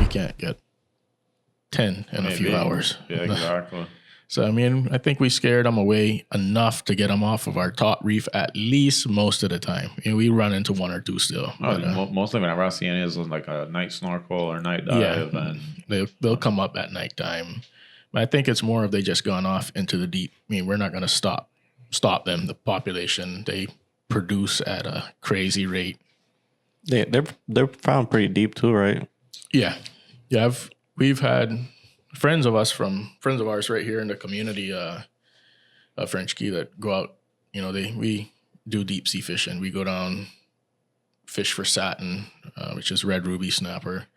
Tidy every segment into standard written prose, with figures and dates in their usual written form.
can't get 10 in a few hours. Yeah, exactly. So, I mean, I think we scared them away enough to get them off of our top reef at least most of the time. You know, we run into one or two still. But, mostly whenever I see any is like a night snorkel or night dive. Yeah, and they'll come up at nighttime. But I think it's more of they just gone off into the deep. I mean, we're not going to stop them. The population, they produce at a crazy rate. They're found pretty deep too, right? Yeah. We've had friends of ours right here in the community, French Key, that go out. You know, we do deep sea fishing. We go down, fish for satin, which is red ruby snapper,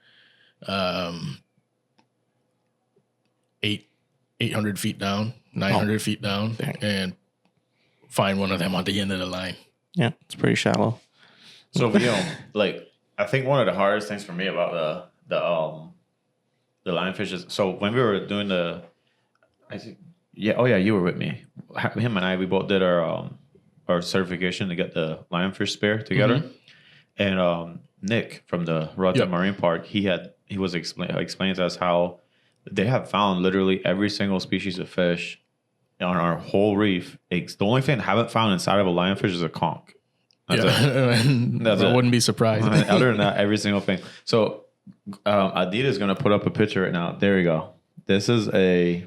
800 feet down, 900 feet down, and find one of them at the end of the line. Yeah, it's pretty shallow. So I think one of the hardest things for me about the lionfish is, so when we were doing you were with me. Him and I, we both did our certification to get the lionfish spear together. Mm-hmm. And Nick from the Roatan Marine Park, he was explaining to us how they have found literally every single species of fish on our whole reef. The only thing they haven't found inside of a lionfish is a conch. That's it. I wouldn't be surprised. Other than that, every single thing. So Adita is going to put up a picture right now. There we go. This is a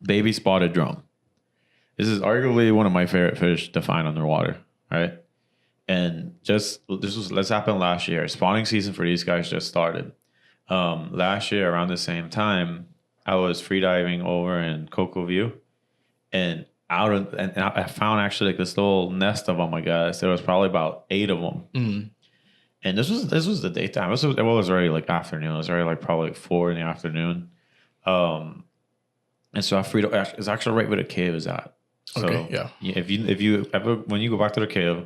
baby spotted drum. This is arguably one of my favorite fish to find underwater, right? And this happened last year. Spawning season for these guys just started. Last year around the same time, I was freediving over in Cocoa View, and I found actually like this little nest of them. I guess there was probably about 8 of them. Mm-hmm. And this was the daytime. It was already like afternoon. It was already like probably 4 in the afternoon. And so I freed up. It's actually right where the cave is at. So okay, yeah. If you ever, when you go back to the cave,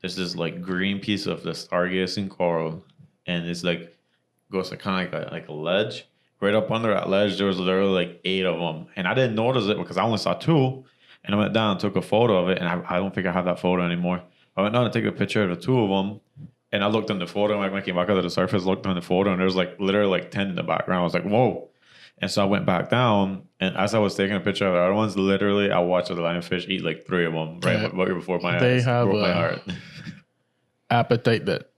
there's this like green piece of the stargazing coral, and it's like goes kind of like a ledge. Right up under that ledge, there was literally like 8 of them, and I didn't notice it because I only saw 2. And I went down and took a photo of it, and I don't think I have that photo anymore. I went down to take a picture of the 2 of them, and I looked in the photo, and when I came back out to the surface, looked in the photo, and there was like literally like 10 in the background. I was like, whoa. And so I went back down, and as I was taking a picture of the other ones, literally I watched the lionfish eat like 3 of them right before my eyes. They have broke my heart. Appetite that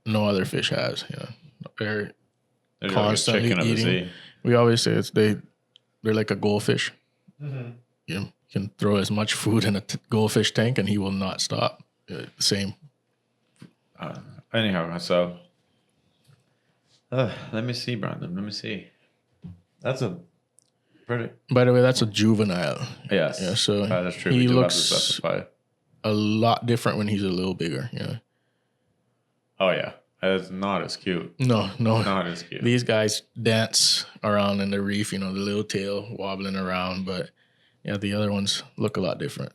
no other fish has. You know, they're constantly like eating. We always say they're like a goldfish. Mm-hmm. You can throw as much food in a goldfish tank, and he will not stop. Same. Anyhow, so let me see, Brandon. Let me see. That's a pretty. By the way, that's a juvenile. Yes. Yeah. So that's true. He looks a lot different when he's a little bigger. Yeah. Oh yeah, it's not as cute. No, not as cute. These guys dance around in the reef. You know, the little tail wobbling around, but yeah, the other ones look a lot different.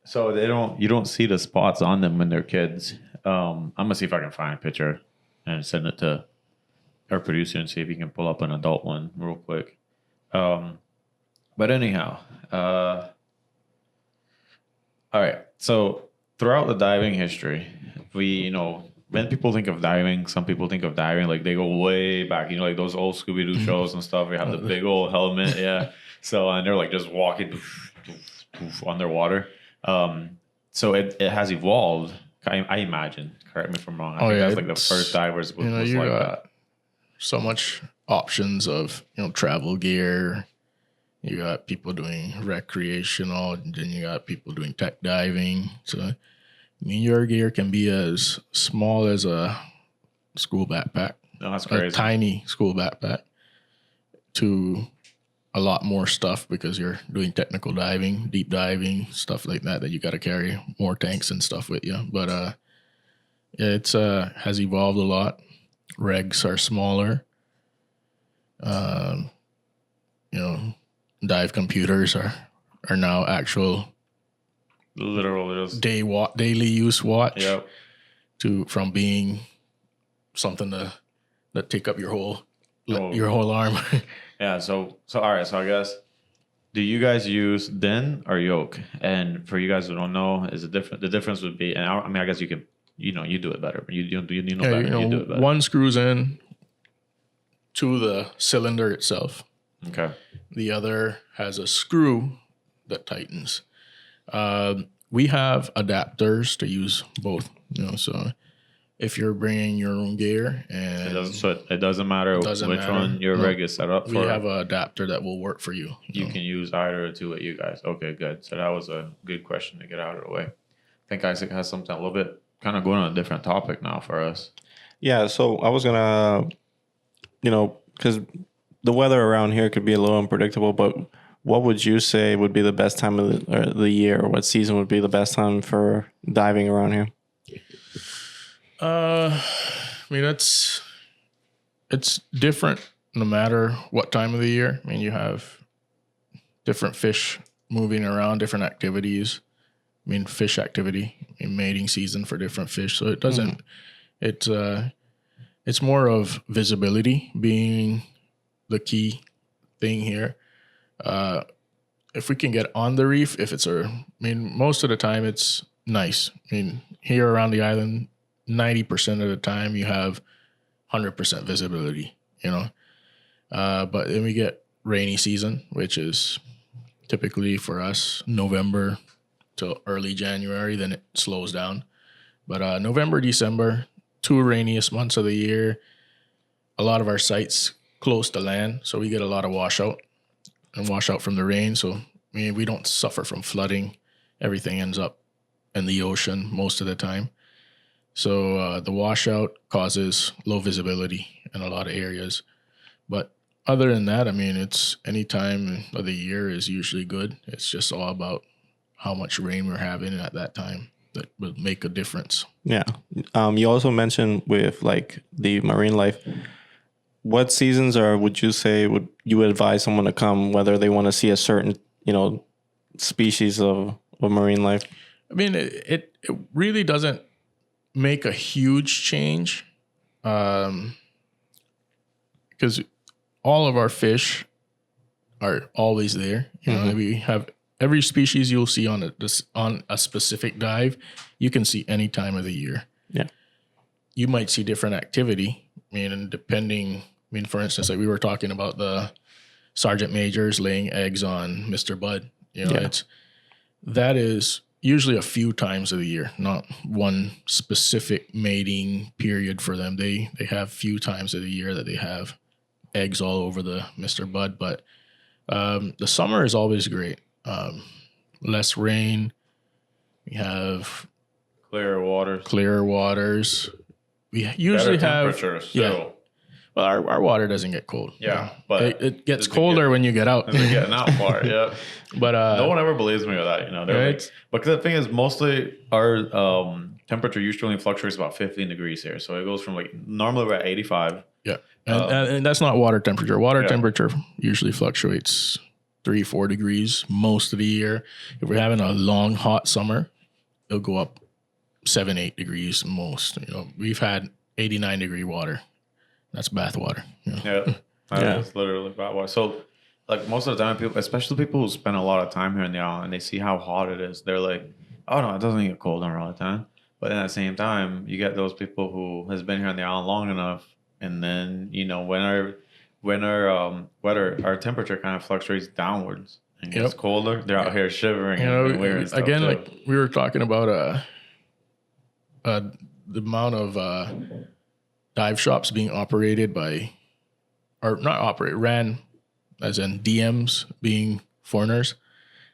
So you don't see the spots on them when they're kids. I'm gonna see if I can find a picture and send it to our producer and see if he can pull up an adult one real quick. But anyhow, all right. So throughout the diving history, when people think of diving, some people think of diving like they go way back. Like those old Scooby-Doo shows and stuff. We have the big old helmet, yeah. So and they're like just walking underwater. So it has evolved. I imagine. Correct me if I'm wrong. I think that's like the first divers was like that. So much options of travel gear. You got people doing recreational, and then you got people doing tech diving. So, I mean, your gear can be as small as a school backpack. No, that's crazy. A tiny school backpack to a lot more stuff because you're doing technical diving, deep diving, stuff like that you got to carry more tanks and stuff with you. But it's has evolved a lot. Regs are smaller. Dive computers are now actual literal daily use watch. Yep. From being something that take up your whole arm. Yeah. So all right. So I guess, do you guys use DIN or yoke? And for you guys who don't know, the difference would be, and I guess you can, you do it better. You do it better. One screws in, to the cylinder itself. Okay. The other has a screw that tightens. We have adapters to use both. So if you're bringing your own gear and It doesn't matter which one your rig is set up for. We have an adapter that will work for you. You can use either two at you guys. Okay, good. So that was a good question to get out of the way. I think Isaac has something a little bit kind of going on a different topic now for us. Yeah, so I was gonna, because the weather around here could be a little unpredictable, but what would you say would be the best time of the year, or what season would be the best time for diving around here? I mean, it's different no matter what time of the year. I mean, you have different fish moving around, different activities. I mean, fish activity in mating season for different fish. So it doesn't. It's more of visibility being the key thing here. If we can get on the reef, most of the time it's nice. I mean, here around the island, 90% of the time you have 100% visibility, but then we get rainy season, which is typically for us November till early January, then it slows down. But November, December, 2 rainiest months of the year. A lot of our sites close to land, so we get a lot of washout from the rain. So we don't suffer from flooding. Everything ends up in the ocean most of the time. So the washout causes low visibility in a lot of areas. But other than that, I mean, it's any time of the year is usually good. It's just all about how much rain we're having at that time that will make a difference. Yeah. You also mentioned with like the marine life, what seasons would you say would you advise someone to come, whether they want to see a certain, species of marine life? I mean, it really doesn't make a huge change because all of our fish are always there. We have every species you'll see on a specific dive. You can see any time of the year. Yeah, you might see different activity. For instance, like we were talking about the sergeant majors laying eggs on Mr. Bud. That is usually a few times of the year, not one specific mating period for them. They have few times of the year that they have eggs all over the Mr. Bud. But the summer is always great. Less rain. We have clearer waters. We usually have temperatures. Yeah. Well, our water doesn't get cold. Yeah, but it gets colder when you get out. As we getting out far, yeah. But no one ever believes me with that. They're like, because the thing is, mostly our temperature usually fluctuates about 15 degrees here. So it goes from normally we're at 85. Yeah, and that's not water temperature. Water temperature usually fluctuates 3-4 degrees most of the year. If we're having a long hot summer, it'll go up 7-8 degrees most. We've had 89 degree water. That's bath water. Yeah. That's literally bath water. So, most of the time, people, especially people who spend a lot of time here in the island, and they see how hot it is, they're like, "Oh no, it doesn't get cold on Roatan." But at the same time, you get those people who has been here in the island long enough, and then when our temperature kind of fluctuates downwards and gets colder, they're out here shivering and weird stuff again, too. like we were talking about the amount of dive shops being ran as in DMs being foreigners.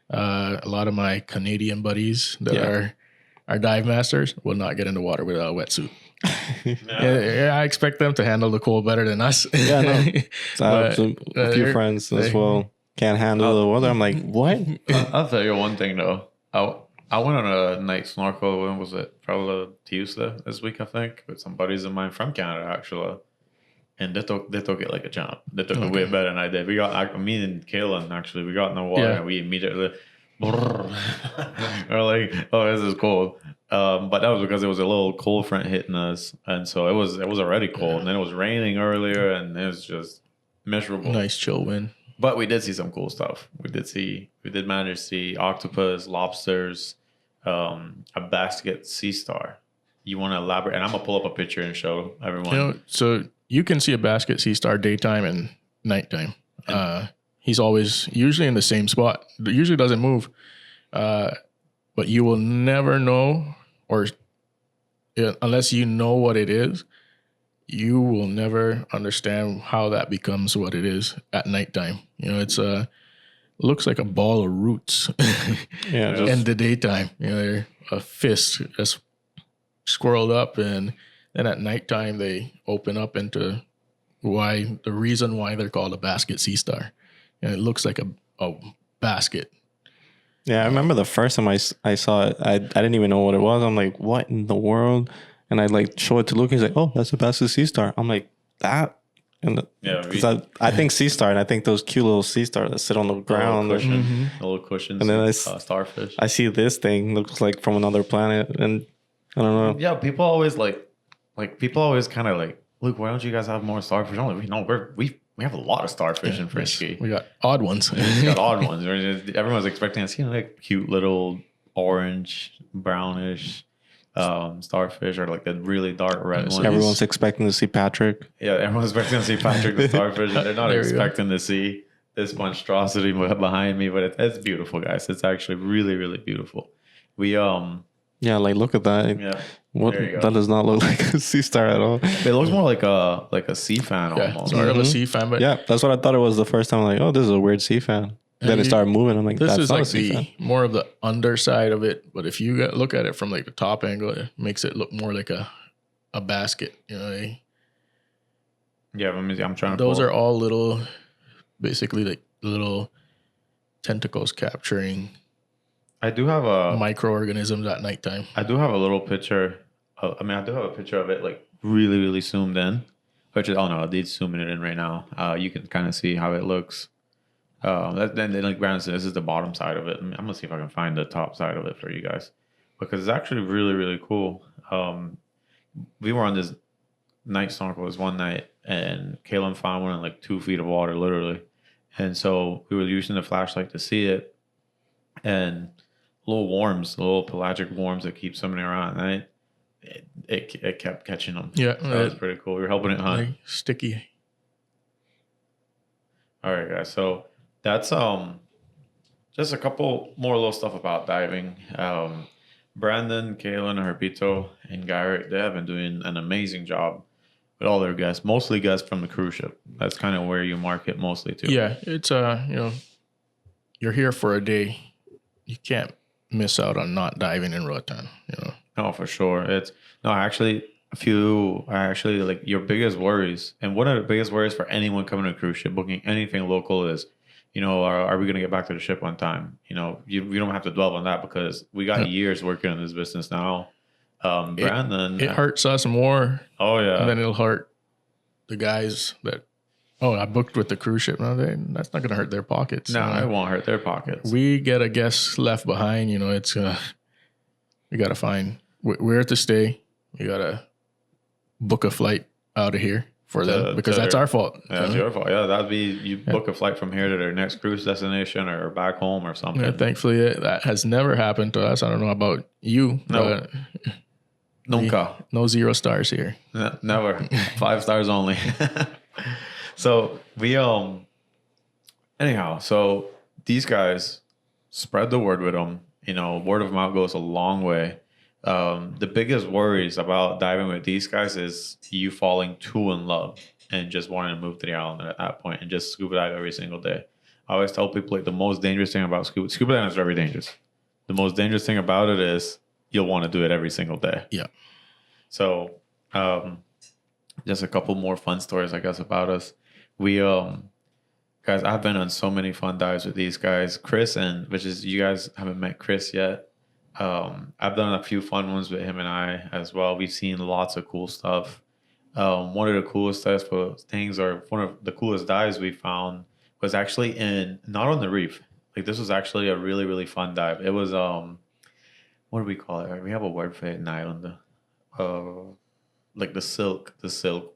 A lot of my Canadian buddies that are dive masters will not get into water without a wetsuit. I expect them to handle the cold better than us. Yeah, no. So I have a few friends as well can't handle the weather. I'm like, what? I'll tell you one thing though. I went on a night snorkel. When was it? Probably Tuesday this week, I think, with some buddies of mine from Canada actually, and they took it like a champ. They took it way better than I did. We got me and Kaylin actually. We got in the water and we immediately we're like, oh, this is cold. But that was because it was a little cold front hitting us, and so it was already cold, and then it was raining earlier, and it was just miserable. Nice chill wind. But we did see some cool stuff. We did manage to see octopus, lobsters, a basket sea star. You want to elaborate? And I'm gonna pull up a picture and show everyone. So you can see a basket sea star daytime and nighttime. He's always usually in the same spot. Usually doesn't move. But you will never know, or unless you know what it is, you will never understand how that becomes what it is at nighttime. You know, it's looks like a ball of roots Yeah, in the daytime. You know, they're a fist just squirreled up, and then at nighttime they open up into the reason why they're called a basket sea star. And it looks like a basket. Yeah, I remember the first time I saw it, I didn't even know what it was. I'm like, what in the world? And I like show it to Luke. He's like, oh, that's a basket sea star. I'm like, that? And because I think sea star, and I think those cute little sea stars that sit on the ground. A little cushions. And then starfish. I see this thing looks like from another planet, and I don't know. Yeah, people always people always kind of like, Luke, why don't you guys have more starfish? I'm like, no, we have a lot of starfish in Frisky. We got odd ones. We got odd ones. Everyone's expecting to see like cute little orange, brownish starfish, or like the really dark red ones. Everyone's expecting to see Patrick. Yeah, everyone's expecting to see Patrick the starfish. They're not expecting to see this monstrosity behind me, but it's beautiful, guys. It's actually really, really beautiful. We Yeah, like look at that. Yeah. What, that does not look like a sea star at all. It looks more like a sea fan almost. Sort of a sea fan, but yeah, that's what I thought it was the first time. Like, oh, this is a weird sea fan. Then it started moving. I'm like, this that's is not like a sea fan. more of the underside of it. But if you look at it from like the top angle, it makes it look more like a basket. You know, Yeah, I'm trying to. Those are all little, basically like little tentacles capturing. I do have a microorganisms at nighttime. I do have a little picture. I do have a picture of it like really, really zoomed in. Which is, oh no, it's zooming it in right now. You can kind of see how it looks. Then like Brandon said, this is the bottom side of it. I'm gonna see if I can find the top side of it for you guys, because it's actually really, really cool. We were on this night snorkel one night, and Kaylin found one in like 2 feet of water, literally. And so we were using the flashlight to see it, and little pelagic worms that keep swimming around at night. It kept catching them. Yeah, so that was pretty cool. We were helping it hunt. Like sticky. All right, guys. So that's just a couple more little stuff about diving. Brandon, Kaylin, Herpito, and Garrett, they have been doing an amazing job with all their guests, mostly guests from the cruise ship. That's kind of where you market mostly to. Yeah, it's you're here for a day. You can't miss out on not diving in Roatan. Oh, for sure. Actually like your biggest worries, and one of the biggest worries for anyone coming to a cruise ship, booking anything local is, are we going to get back to the ship on time? You don't have to dwell on that, because we got years working in this business now. Brandon, it hurts us more. Oh yeah. And then it'll hurt the guys that, I booked with the cruise ship. No, that's not going to hurt their pockets. No, it won't hurt their pockets. We get a guest left behind. It's we got to find where to stay. You got to book a flight out of here for them, because that's our fault. Yeah, that's your fault. Yeah, that'd be you book a flight from here to their next cruise destination or back home or something. Yeah, thankfully, that has never happened to us. I don't know about you. No. Nunca. No 0 stars here. No, never. 5 stars only. So we anyhow, so these guys, spread the word with them. Word of mouth goes a long way. The biggest worries about diving with these guys is you falling too in love and just wanting to move to the island at that point and just scuba dive every single day. I always tell people, like, the most dangerous thing about scuba diving is very dangerous. The most dangerous thing about it is you'll want to do it every single day. Yeah. So, just a couple more fun stories, I guess, about us. We, guys, I've been on so many fun dives with these guys. Chris, you guys haven't met Chris yet. I've done a few fun ones with him and I as well. We've seen lots of cool stuff. One of the coolest things, or one of the coolest dives we found, was actually not on the reef. Like, this was actually a really, really fun dive. It was, what do we call it? We have a word for it in Ireland. Like the silk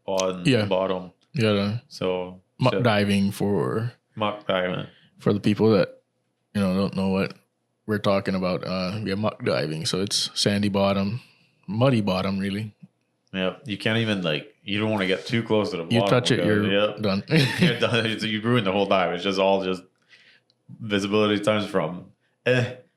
bottom. Yeah. So muck diving for the people that don't know what we're talking about. Muck diving. So it's sandy bottom, muddy bottom, really. Yeah, you can't even you don't want to get too close to the bottom. You touch it, you're yep. done. You're done. You ruined the whole dive. It's just all just visibility times from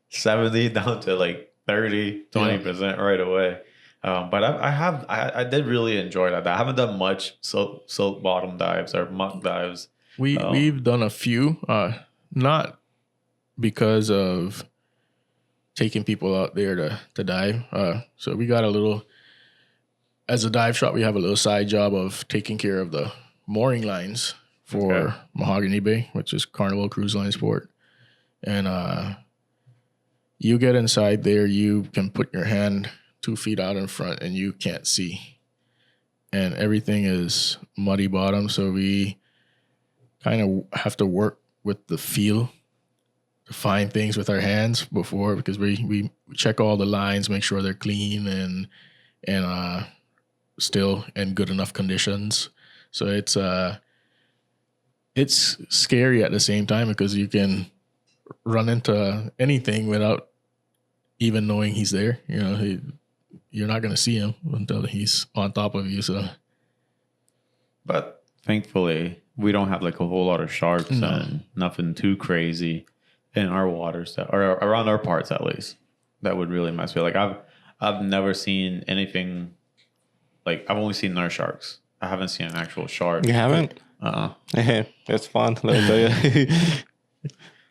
70 down to like 30, 20% right away. But I did really enjoy that. I haven't done much silt bottom dives or muck dives. We've done a few, not because of taking people out there to dive. So we got a little, as a dive shop, we have a little side job of taking care of the mooring lines for Mahogany Bay, which is Carnival Cruise Line Sport. And you get inside there, you can put your hand 2 feet out in front and you can't see. And everything is muddy bottom. So we kind of have to work with the feel to find things with our hands before, because we check all the lines, make sure they're clean and still in good enough conditions. So it's scary at the same time, because you can run into anything without even knowing he's there. You know, you're not going to see him until he's on top of you. So, but thankfully, we don't have like a whole lot of sharks and nothing too crazy in our waters or around our parts, at least, that would really mess me. Like I've never seen anything. Like I've only seen nurse sharks. I haven't seen an actual shark. You haven't? Hey, it's fun. Let me tell you.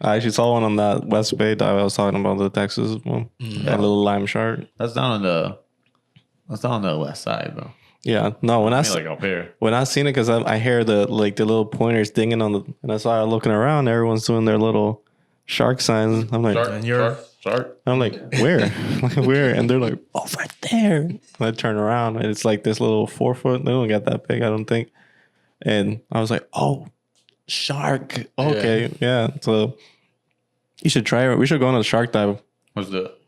I actually saw one on that West Bay dive I was talking about, the Texas one. That little lime shark. That's down on the west side, bro. Yeah, no. When I like up here, when I seen it, because I hear the little pointers dinging on the, and I saw looking around, everyone's doing their little shark signs. I'm like, shark. I'm like, where? Like, where? And they're like, oh, right there. And I turn around and it's like this little 4 foot. They don't get that big, I don't think. And I was like, oh, shark. Okay, yeah. So you should try it. We should go on a shark dive. Let's do it.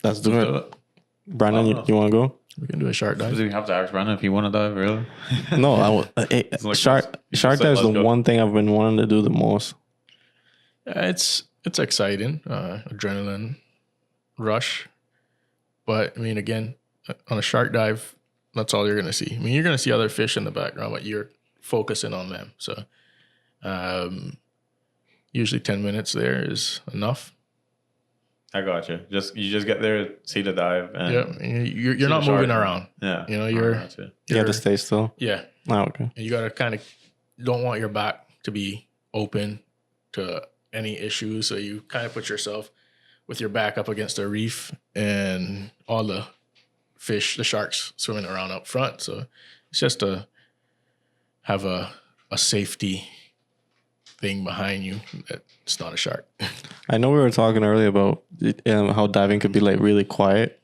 Let's do it. Brandon, you want to go? we can do a shark dive. Do we have to ask Brandon if you want to dive? Really? No, shark dive is the one thing I've been wanting to do the most. It's exciting, adrenaline rush. But I mean, again, on a shark dive, that's all you're going to see. I mean, you're going to see other fish in the background, but you're focusing on them. So usually 10 minutes there is enough. I got you. You just get there, see the dive, and you're not moving around. Yeah, you know, you have to stay still. Yeah. Oh, okay. And you got to kind of don't want your back to be open to any issues, so you kind of put yourself with your back up against a reef and all the fish, the sharks swimming around up front. So it's just to have a safety thing behind you. It's not a shark. I know we were talking earlier about how diving could be like really quiet.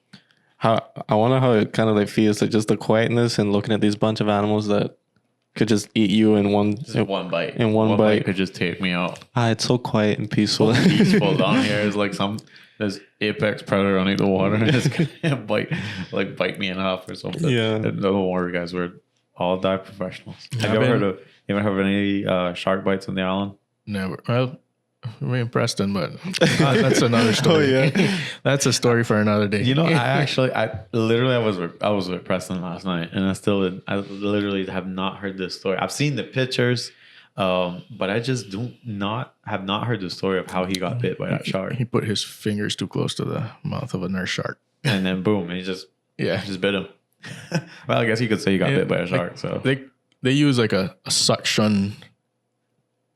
I wonder how it kind of like feels, like just the quietness and looking at these bunch of animals that could just eat you in one bite. In one bite could just take me out. It's so quiet and peaceful. Peaceful down here is like there's apex predator underneath the water and it's gonna bite me in half or something. Yeah. Don't worry, guys. We're all dive professionals. Have you ever heard of any shark bites on the island? Never. Well, we're in Preston, but that's another story. Oh, yeah. That's a story for another day. You know, I was with Preston last night, and I literally have not heard this story. I've seen the pictures, but I just have not heard the story of how he got bit by that shark. He put his fingers too close to the mouth of a nurse shark, and then boom, he just bit him. Well, I guess you could say he got bit by a shark. So they use like a suction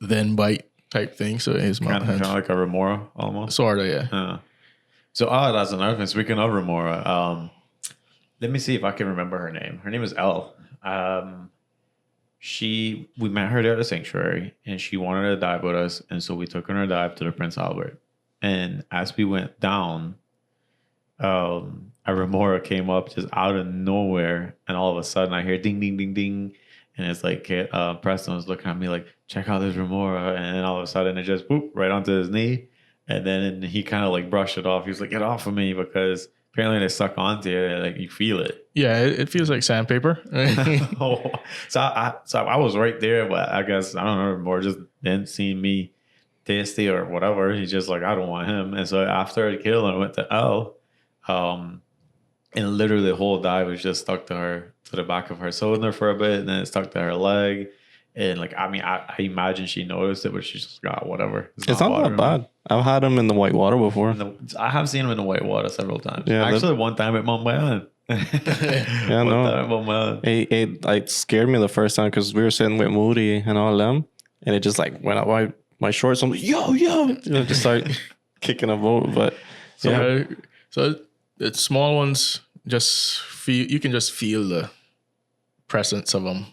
then bite type thing. So his mouth kind of like a remora almost. Sort of, yeah. So that's another thing. Speaking of remora, let me see if I can remember her name. Her name is Elle. We met her there at the sanctuary, and she wanted to dive with us, and so we took her on a dive to the Prince Albert. And as we went down, a remora came up just out of nowhere, and all of a sudden I hear ding, ding, ding, ding. And it's like Preston was looking at me like, check out this remora. And then all of a sudden it just whoop right onto his knee. And then he kind of like brushed it off. He was like, get off of me, because apparently they suck onto you. Like you feel it. Yeah, it feels like sandpaper. So I was right there, but I guess, I don't know, remora just didn't see me tasty or whatever. He's just like, I don't want him. And so after I went to Elle. And literally the whole dive was just stuck to to the back of her cylinder for a bit, and then it stuck to her leg. And like, I mean, I imagine she noticed it, but she just got whatever. It's not that bad. I've had them in the white water before. I have seen them in the white water several times. Yeah, actually, one time at Montmayan. Yeah, no. It scared me the first time because we were sitting with Moody and all them, and it just like went up my shorts. I'm like, yo, just start kicking a boat. But so the small ones you can just feel the presence of them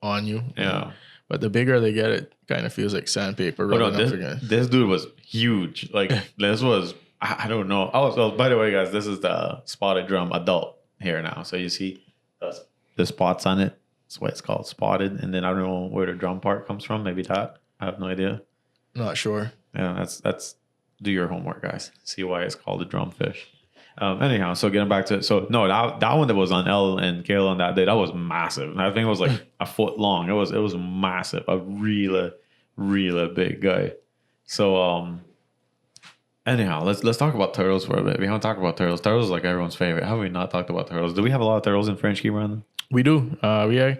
on you. Yeah. But the bigger they get, it kind of feels like sandpaper. This dude was huge. Like this was, I don't know. Oh, by the way, guys, this is the spotted drum adult here now. So you see the spots on it. That's why it's called spotted. And then I don't know where the drum part comes from. Maybe that. I have no idea. Not sure. Yeah, that's do your homework, guys. See why it's called a drumfish. Anyhow, so getting back to it. So no, that one that was on Elle and Kayla on that day, that was massive. I think it was like a foot long. It was massive. A really, really big guy. So anyhow, let's talk about turtles for a bit. We haven't talked about turtles. Turtles is like everyone's favorite. How have we not talked about turtles? Do we have a lot of turtles in French Key, Brandon? We do. We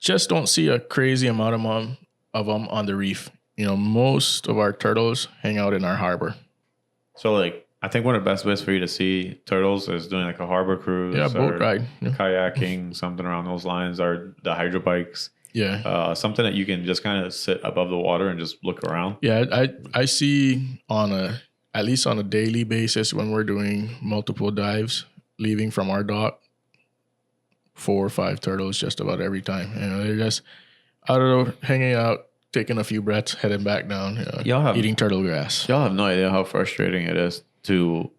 just don't see a crazy amount of them on the reef. You know, most of our turtles hang out in our harbor. So like, I think one of the best ways for you to see turtles is doing like a harbor cruise. Yeah, boat ride. Yeah. Kayaking, something around those lines, or the hydro bikes. Yeah. Something that you can just kind of sit above the water and just look around. Yeah, I see at least on a daily basis when we're doing multiple dives, leaving from our dock, 4 or 5 turtles just about every time. You know, they're just out of hanging out, taking a few breaths, heading back down, eating turtle grass. Y'all have no idea how frustrating it is to,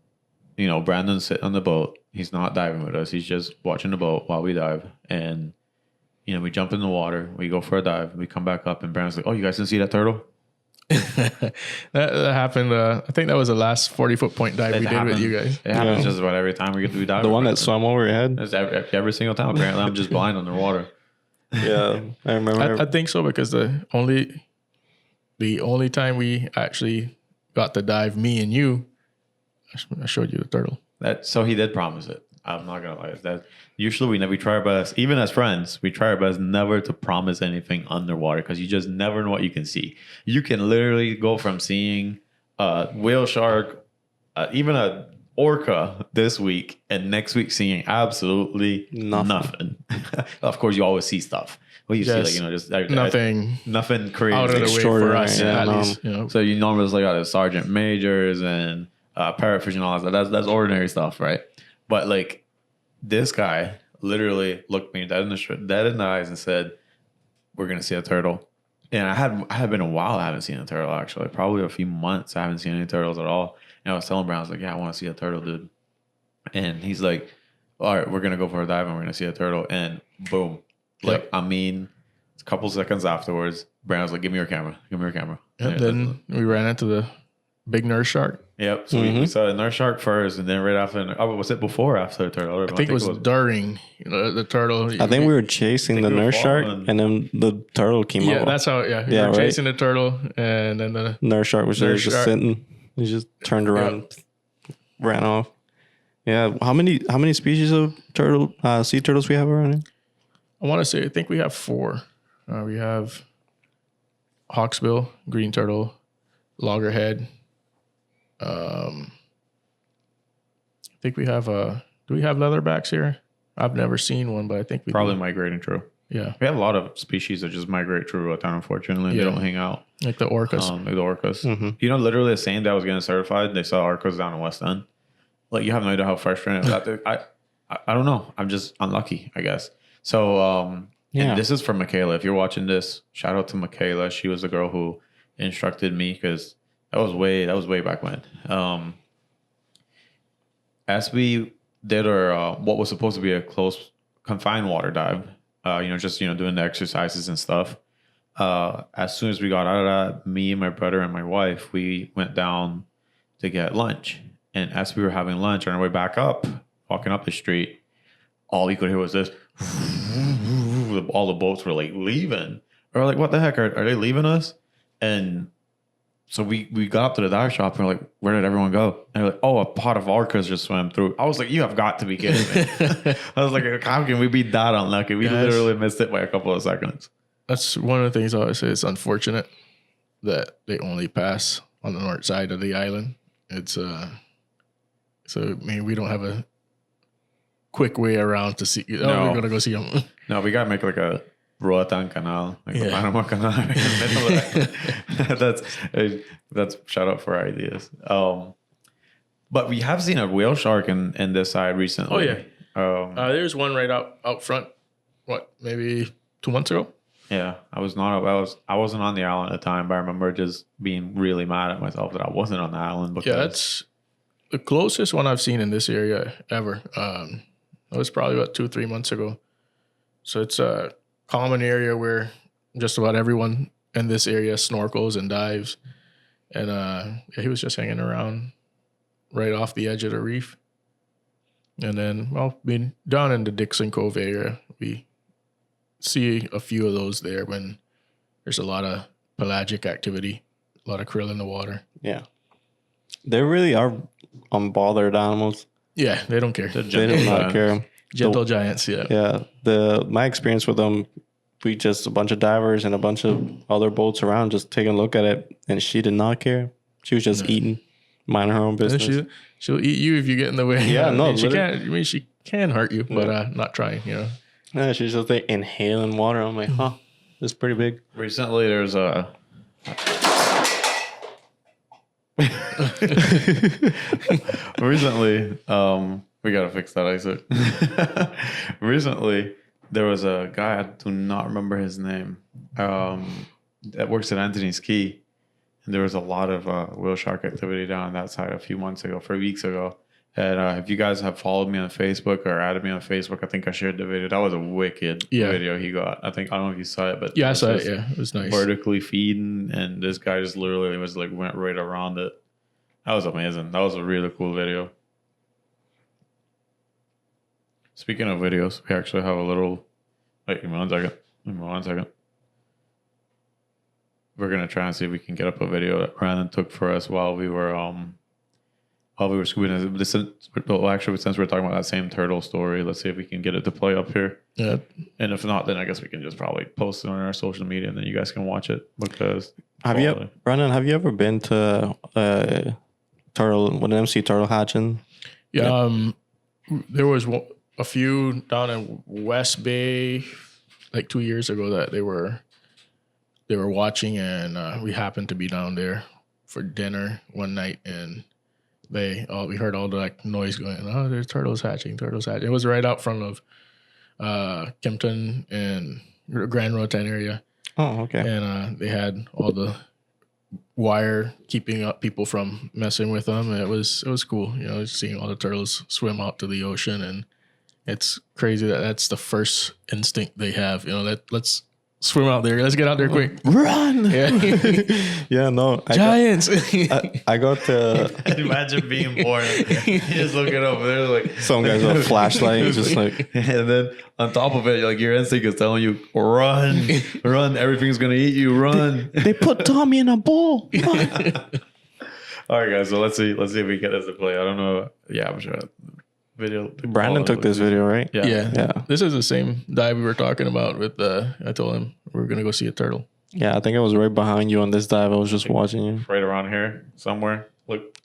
Brandon sit on the boat. He's not diving with us. He's just watching the boat while we dive. And, we jump in the water. We go for a dive. We come back up and Brandon's like, oh, you guys didn't see that turtle? that happened. I think that was the last 40-foot point dive we did with you guys. It happens just about every time we get to be diving. The one that swam over your head? It's every single time. Apparently, I'm just blind underwater. Yeah, I remember. I think so because the only time we actually got to dive, me and you, I showed you the turtle. So he did promise it. I'm not gonna lie. That usually we try our best, even as friends, we try our best never to promise anything underwater because you just never know what you can see. You can literally go from seeing a whale shark, even a orca this week, and next week seeing absolutely nothing. Of course, you always see stuff. Well, you see just nothing crazy, out of the way for us. Yeah, at least, So you normally like the sergeant majors and parrotfish and all that. That's ordinary stuff, right? But like this guy literally looked me dead in the eyes and said, "We're gonna see a turtle." And I had been a while I haven't seen a turtle actually, probably a few months I haven't seen any turtles at all. And I was telling Brown, I was like, "Yeah, I want to see a turtle, dude." And he's like, "All right, we're gonna go for a dive and we're gonna see a turtle." And boom, a couple seconds afterwards, Brown was like, "Give me your camera, give me your camera." And then we ran into the big nurse shark. Yep. So we saw the nurse shark first, and then right after. Was it before or after the turtle? I think it was during the turtle. I think we were chasing the nurse shark, and then the turtle came up. Yeah, that's how. Yeah, we were chasing the turtle, and then the nurse shark was there just sitting. He just turned around, ran off. Yeah. How many species of sea turtles we have around here? I think we have 4. We have hawksbill, green turtle, loggerhead. I think we have do we have leatherbacks here? I've never seen one, but I think we probably migrating through. Yeah, we have a lot of species that just migrate through Roatan. Unfortunately, they don't hang out like the orcas. Mm-hmm. Literally the same day I was getting certified, they saw orcas down in West End. Like you have no idea how frustrating it was. I don't know. I'm just unlucky, I guess. So and this is for Michaela. If you're watching this, shout out to Michaela. She was the girl who instructed me because that was way back when. As we did our what was supposed to be a close confined water dive, doing the exercises and stuff. As soon as we got out of that, me, my brother, and my wife, we went down to get lunch. And as we were having lunch on our way back up, walking up the street, all you could hear was this. All the boats were like leaving. Or like, what the heck? Are they leaving us? And So we got up to the dive shop and we're like, where did everyone go? And they're like, oh, a pot of orcas just swam through. I was like, you have got to be kidding me. I was like, how can we be that unlucky? We literally missed it by a couple of seconds. That's one of the things I always say. It's unfortunate that they only pass on the north side of the island. It's so I mean, we don't have a quick way around to see. Oh, No. we're gonna go see them. No, we gotta make like a Roatan canal, like the Panama Canal. In the middle of that. That's shout out for ideas. But we have seen a whale shark in this side recently. Oh yeah. There's one right out front. What, maybe 2 months ago? Yeah, I wasn't on the island at the time, but I remember just being really mad at myself that I wasn't on the island. Because that's the closest one I've seen in this area ever. It was probably about 2-3 months ago. So it's a common area where just about everyone in this area snorkels and dives. And he was just hanging around right off the edge of the reef. And then, well, being down in the Dixon Cove area, we see a few of those there when there's a lot of pelagic activity, a lot of krill in the water. Yeah. They really are unbothered animals. Yeah, they don't care. They do not care. Gentle giants, yeah. Yeah. My experience with them, we just a bunch of divers and a bunch of other boats around just taking a look at it, and she did not care. She was just eating, minding her own business. She'll eat you if you get in the way. Yeah, no, she can't. I mean, she can hurt you, but not trying. Yeah, she's just like inhaling water. I'm like, huh, this is pretty big. recently there's a recently we gotta fix that, Isaac. Recently there was a guy, I do not remember his name, that works at Anthony's Key, and there was a lot of whale shark activity down that side a few weeks ago. And if you guys have followed me on Facebook or added me on Facebook, I think I shared the video. That was a wicked video he got. I don't know if you saw it, but yeah, I saw it. Yeah, it was nice. Vertically feeding, and this guy just literally was like went right around it. That was amazing. That was a really cool video. Speaking of videos, we actually have a little. Wait, give me 1 second. Give me 1 second. We're gonna try and see if we can get up a video that Brandon took for us while we were scooping. Actually, since we're talking about that same turtle story, let's see if we can get it to play up here. Yeah. And if not, then I guess we can just probably post it on our social media, and then you guys can watch it. Because Brandon, have you ever been to an MC turtle hatching? Yeah. There was a few down in West Bay like 2 years ago that they were watching, and we happened to be down there for dinner one night, and we heard all the like noise going, oh, there's turtles hatching. It was right out front of Kempton and Grand Roatan area. Oh, okay. And they had all the wire keeping up people from messing with them. And it was cool, seeing all the turtles swim out to the ocean. And it's crazy that's the first instinct they have. Let's swim out there. Let's get out there quick. Run! Yeah, yeah, no. Giants. I got to... Imagine being born. You just looking over there like... Some guys with a flashlight, just like... And then on top of it, like your instinct is telling you, run, run. Everything's going to eat you, run. They put Tommy in a bowl. All right, guys. So let's see if we get this to play. I don't know. Yeah, I'm sure. Video. Brandon took this video, right? Yeah. This is the same dive we were talking about with I told him we were gonna go see a turtle. Yeah, I think I was right behind you on this dive. I was just watching you. Right around here somewhere. Look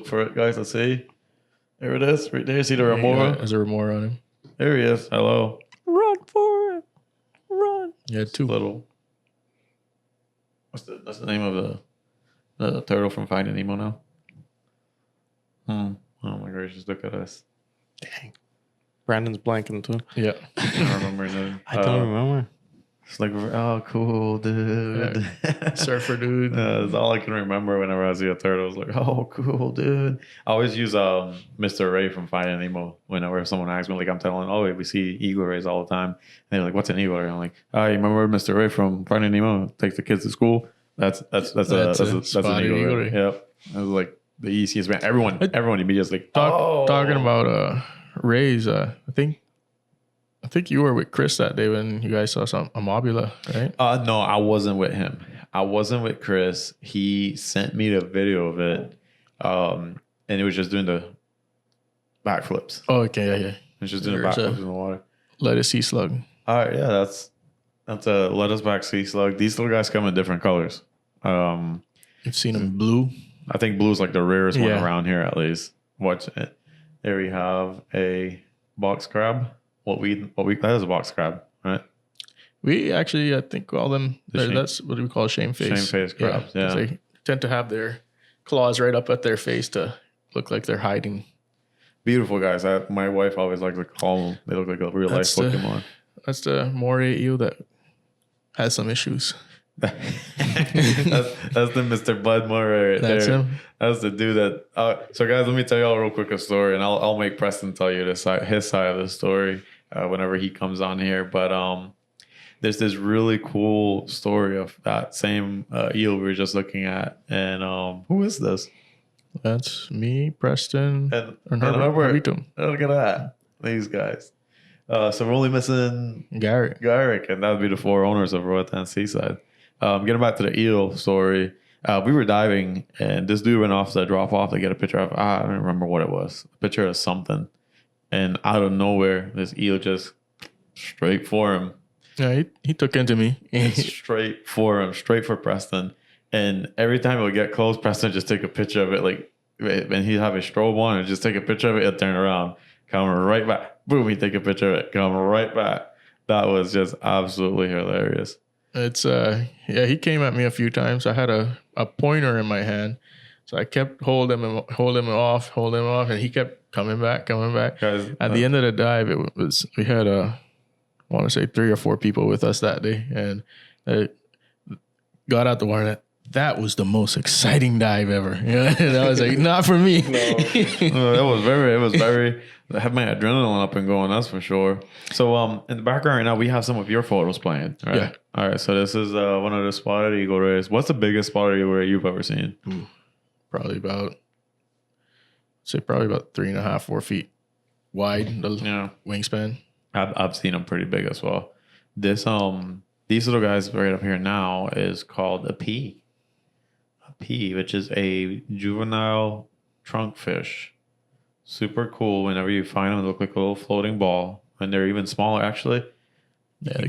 for it, guys. Let's see. There it is. Right there. See the remora? There's a remora on him. There he is. Hello. Run for it. Run. Yeah, two. Little. That's the name of the turtle from Finding Nemo now? Oh my gracious, look at us. Dang. Brandon's blanking too. Yeah. I don't remember his name. I don't remember. It's like, oh, cool, dude. Yeah. Surfer dude. That's all I can remember whenever I see a turtle. It's like, oh, cool, dude. I always use Mr. Ray from Finding Nemo whenever someone asks me, like, I'm telling them, oh, we see eagle rays all the time. And they're like, what's an eagle ray? I'm like, oh, you remember Mr. Ray from Finding Nemo? Takes the kids to school. That's an eagle ray. Yep. I was like, the easiest man. Everyone immediately like talking about rays. I think you were with Chris that day when you guys saw a mobula, right? No, I wasn't with him. I wasn't with Chris. He sent me the video of it, and it was just doing the backflips. Oh, okay, yeah. It was just doing the There's backflips a- in the water. Lettuce sea slug. All right, yeah, that's a lettuce back sea slug. These little guys come in different colors. You've seen them blue. I think blue is like the rarest one Yeah. around here, at least. Watch it. There we have a box crab. What we that is a box crab, right? We actually, I think, call them. That's what we call shamefaced. Shamefaced crabs, 'cause yeah. They tend to have their claws right up at their face to look like they're hiding. Beautiful guys. My wife always likes to call them. They look like a real life That's the- Pokemon. That's the moray eel that has some issues. that's the Mr. Bud Murray right That's there. him. That's the dude that. So guys, let me tell y'all real quick a story, and I'll make Preston tell you his side of the story whenever he comes on here. But there's this really cool story of that same eel we were just looking at, and who is this? That's me, Preston, And Herbert. Look at that, these guys. So we're only missing Garrett. and that would be the 4 owners of Roatan Seaside. Getting back to the eel story, we were diving and this dude went off to drop off to get a picture of, I don't remember what it was, a picture of something. And out of nowhere, this eel just straight for him. Yeah, he took into me. Straight for him, straight for Preston. And every time it would get close, Preston would just take a picture of it. Like, and he'd have a strobe on and just take a picture of it and turn around, come right back. Boom, he'd take a picture of it, come right back. That was just absolutely hilarious. It's he came at me a few times. I had a pointer in my hand, so I kept holding him off, and he kept coming back. Guys, At the end of the dive, we had I want to say 3 or 4 people with us that day, and got out the water. That was the most exciting dive ever. Yeah, and I was like, not for me. it was very. I had my adrenaline up and going. That's for sure. So, in the background right now, we have some of your photos playing. Right? Yeah. All right. So this is one of the spotted eagle rays. What's the biggest spotted eagle ray you've ever seen? Probably about 3.5, 4 feet wide. The wingspan. I've seen them pretty big as well. These little guys right up here now is called a pea. A pea, which is a juvenile trunk fish. Super cool. Whenever you find them, they look like a little floating ball, and they're even smaller actually. Yeah, they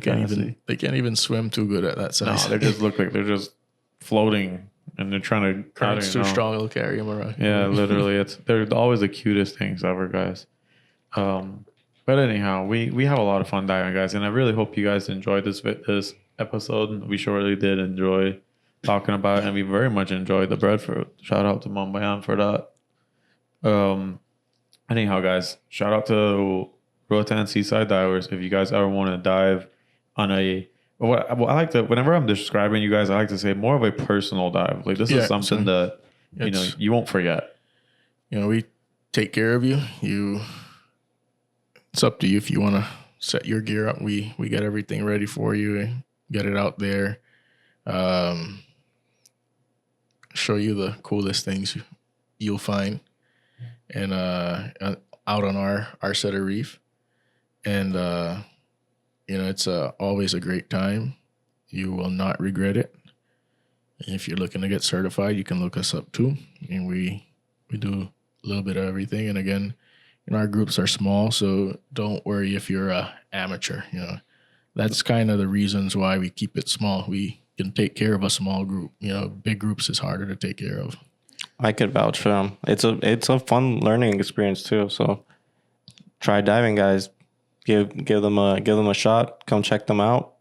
can't even swim too good at that No, size. they just look like they're just floating, and they're trying to. Current's too strong; it'll carry them around. Yeah, literally, they're always the cutest things ever, guys. But anyhow, we have a lot of fun diving, guys, and I really hope you guys enjoyed this episode. We surely did enjoy talking about it, and we very much enjoyed the breadfruit. Shout out to Mom Bayan for that. Anyhow, guys, shout out to Roatan Seaside Divers. If you guys ever want to dive on what I like to, whenever I'm describing you guys, I like to say more of a personal dive. Like this is something that you won't forget. We take care of you. It's up to you if you want to set your gear up. We get everything ready for you and get it out there. Show you the coolest things you'll find, and out on our set of reef. And it's always a great time. You will not regret it. And if you're looking to get certified, you can look us up too. And we do a little bit of everything. And again, our groups are small, so don't worry if you're a amateur. That's kind of the reasons why we keep it small. We can take care of a small group. Big groups is harder to take care of. I could vouch for them. It's a fun learning experience too. So try diving, guys. Give them a shot. Come check them out.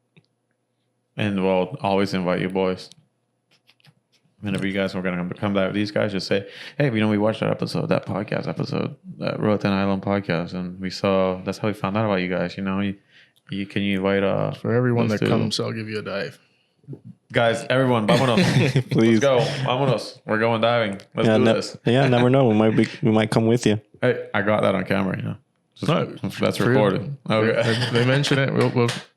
And we'll always invite you boys. Whenever you guys are going to come back with these guys, just say, hey, we watched that podcast episode, that Roatan Island podcast, and we saw, that's how we found out about you guys. Can you invite for everyone that comes, I'll give you a dive. Guys, everyone, vámonos. Please. Let's go. Vámonos. We're going diving. Let's do this. Yeah, never know. We might come with you. Hey, I got that on camera, That's recorded. Okay. They mention it.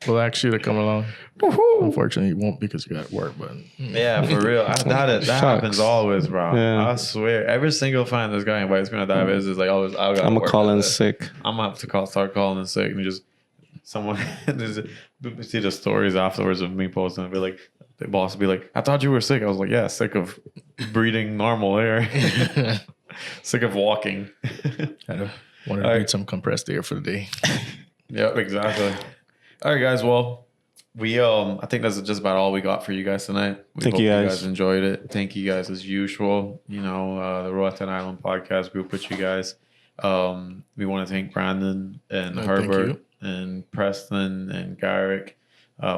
We'll ask you to come along. Woo-hoo. Unfortunately, you won't because you got work. But yeah, for real. That happens always, bro. Yeah. I swear. Every single time this guy invites me to dive is like always. I'm gonna call in sick. I'm gonna have to start calling in sick and just someone see the stories afterwards of me posting. Be like, the boss would be like, "I thought you were sick." I was like, "Yeah, sick of breathing normal air, sick of walking." I wanted to breathe some compressed air for the day. Yep, exactly. All right, guys. Well, we I think that's just about all we got for you guys tonight. We Thank hope you, you guys. guys enjoyed it. Thank you guys as usual. You know, the Roatan Island podcast group with you guys. We want to thank Brandon and Thank Herbert you. and Preston and Garrick,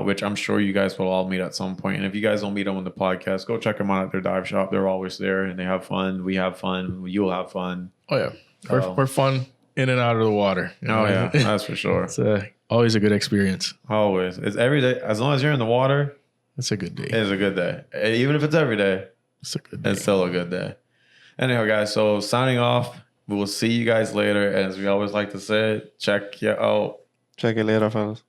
which I'm sure you guys will all meet at some point. And if you guys don't meet them on the podcast, go check them out at their dive shop. They're always there and they have fun. We have fun. You'll have fun. Oh yeah, we're fun in and out of the water. You know? Oh yeah, that's for sure. It's always a good experience. Always. It's every day. As long as you're in the water, It's a good day. it's a good day. Even if it's every day, It's a good day. it's still a good day. Anyhow, guys, so signing off. We will see you guys later. As we always like to say, check you out. Check it later, fellas.